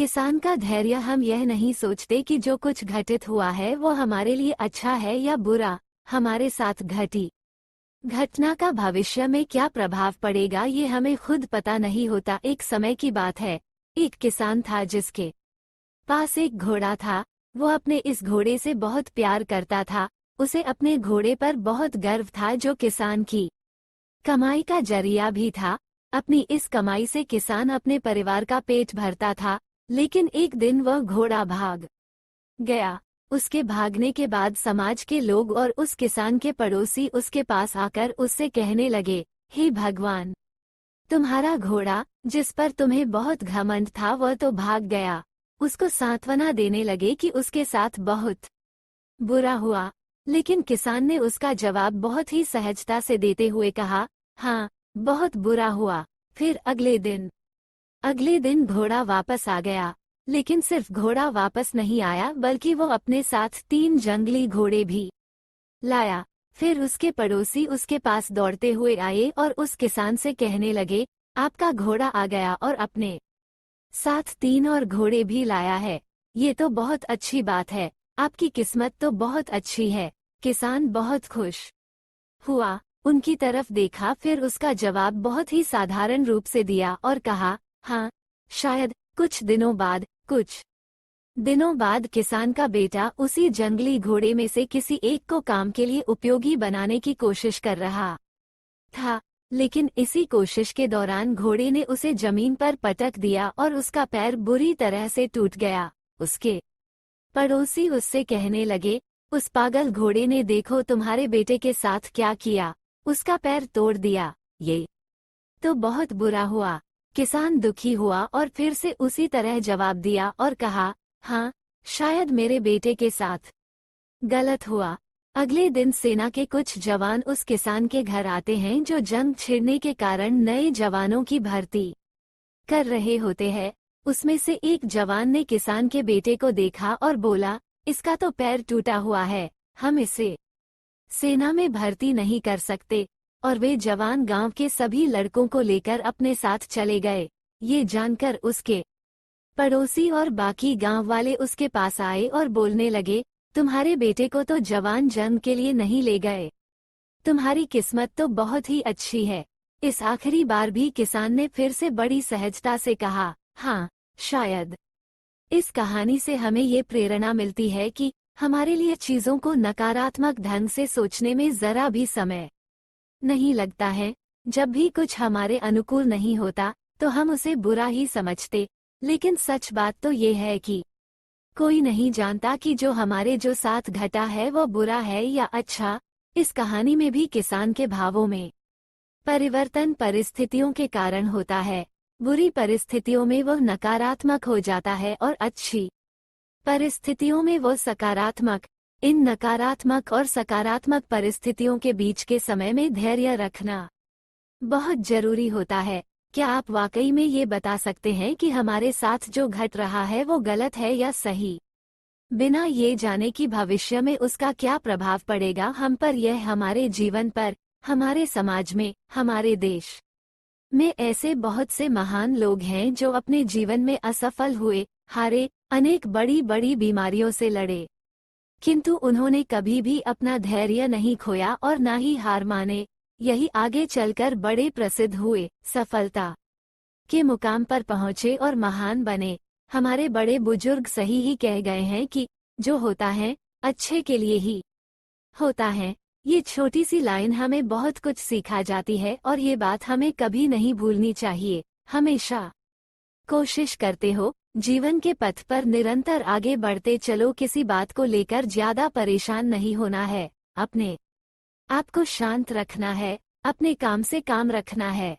किसान का धैर्य। हम यह नहीं सोचते कि जो कुछ घटित हुआ है वो हमारे लिए अच्छा है या बुरा। हमारे साथ घटी घटना का भविष्य में क्या प्रभाव पड़ेगा ये हमें खुद पता नहीं होता। एक समय की बात है, एक किसान था जिसके पास एक घोड़ा था। वो अपने इस घोड़े से बहुत प्यार करता था। उसे अपने घोड़े पर बहुत गर्व था जो किसान की कमाई का जरिया भी था। अपनी इस कमाई से किसान अपने परिवार का पेट भरता था। लेकिन एक दिन वह घोड़ा भाग गया। उसके भागने के बाद समाज के लोग और उस किसान के पड़ोसी उसके पास आकर उससे कहने लगे, हे भगवान, तुम्हारा घोड़ा जिस पर तुम्हें बहुत घमंड था वह तो भाग गया। उसको सांत्वना देने लगे कि उसके साथ बहुत बुरा हुआ। लेकिन किसान ने उसका जवाब बहुत ही सहजता से देते हुए कहा, हाँ, बहुत बुरा हुआ। फिर अगले दिन घोड़ा वापस आ गया। लेकिन सिर्फ घोड़ा वापस नहीं आया बल्कि वो अपने साथ 3 जंगली घोड़े भी लाया। फिर उसके पड़ोसी उसके पास दौड़ते हुए आए और उस किसान से कहने लगे, आपका घोड़ा आ गया और अपने साथ 3 और घोड़े भी लाया है। ये तो बहुत अच्छी बात है, आपकी किस्मत तो बहुत अच्छी है। किसान बहुत खुश हुआ, उनकी तरफ देखा, फिर उसका जवाब बहुत ही साधारण रूप से दिया और कहा, हाँ, शायद कुछ दिनों बाद किसान का बेटा उसी जंगली घोड़े में से किसी एक को काम के लिए उपयोगी बनाने की कोशिश कर रहा था। लेकिन इसी कोशिश के दौरान घोड़े ने उसे जमीन पर पटक दिया और उसका पैर बुरी तरह से टूट गया। उसके पड़ोसी उससे कहने लगे, उस पागल घोड़े ने देखो तुम्हारे बेटे के साथ क्या किया, उसका पैर तोड़ दिया। ये तो बहुत बुरा हुआ। किसान दुखी हुआ और फिर से उसी तरह जवाब दिया और कहा, हाँ, शायद मेरे बेटे के साथ गलत हुआ। अगले दिन सेना के कुछ जवान उस किसान के घर आते हैं जो जंग छिड़ने के कारण नए जवानों की भर्ती कर रहे होते हैं। उसमें से एक जवान ने किसान के बेटे को देखा और बोला, इसका तो पैर टूटा हुआ है, हम इसे सेना में भर्ती नहीं कर सकते। और वे जवान गांव के सभी लड़कों को लेकर अपने साथ चले गए। ये जानकर उसके पड़ोसी और बाकी गांव वाले उसके पास आए और बोलने लगे, तुम्हारे बेटे को तो जवान जंग के लिए नहीं ले गए, तुम्हारी किस्मत तो बहुत ही अच्छी है। इस आखिरी बार भी किसान ने फिर से बड़ी सहजता से कहा, हाँ, शायद। इस कहानी से हमें ये प्रेरणा मिलती है कि हमारे लिए चीजों को नकारात्मक ढंग से सोचने में जरा भी समय नहीं लगता है। जब भी कुछ हमारे अनुकूल नहीं होता तो हम उसे बुरा ही समझते। लेकिन सच बात तो ये है कि कोई नहीं जानता कि जो साथ घटा है वो बुरा है या अच्छा। इस कहानी में भी किसान के भावों में परिवर्तन परिस्थितियों के कारण होता है। बुरी परिस्थितियों में वो नकारात्मक हो जाता है और अच्छी परिस्थितियों में वो सकारात्मक। इन नकारात्मक और सकारात्मक परिस्थितियों के बीच के समय में धैर्य रखना बहुत जरूरी होता है। क्या आप वाकई में ये बता सकते हैं कि हमारे साथ जो घट रहा है वो गलत है या सही, बिना ये जाने कि भविष्य में उसका क्या प्रभाव पड़ेगा हम पर, यह हमारे जीवन पर, हमारे समाज में, हमारे देश में ऐसे बहुत से महान लोग हैं जो अपने जीवन में असफल हुए, हारे, अनेक बड़ी बड़ी बीमारियों से लड़े, किंतु उन्होंने कभी भी अपना धैर्य नहीं खोया और ना ही हार माने। यही आगे चलकर बड़े प्रसिद्ध हुए, सफलता के मुकाम पर पहुँचे और महान बने। हमारे बड़े बुजुर्ग सही ही कह गए हैं कि जो होता है अच्छे के लिए ही होता है। ये छोटी सी लाइन हमें बहुत कुछ सिखा जाती है और ये बात हमें कभी नहीं भूलनी चाहिए। हमेशा कोशिश करते हो, जीवन के पथ पर निरंतर आगे बढ़ते चलो, किसी बात को लेकर ज्यादा परेशान नहीं होना है, अपने आप को शांत रखना है, अपने काम से काम रखना है।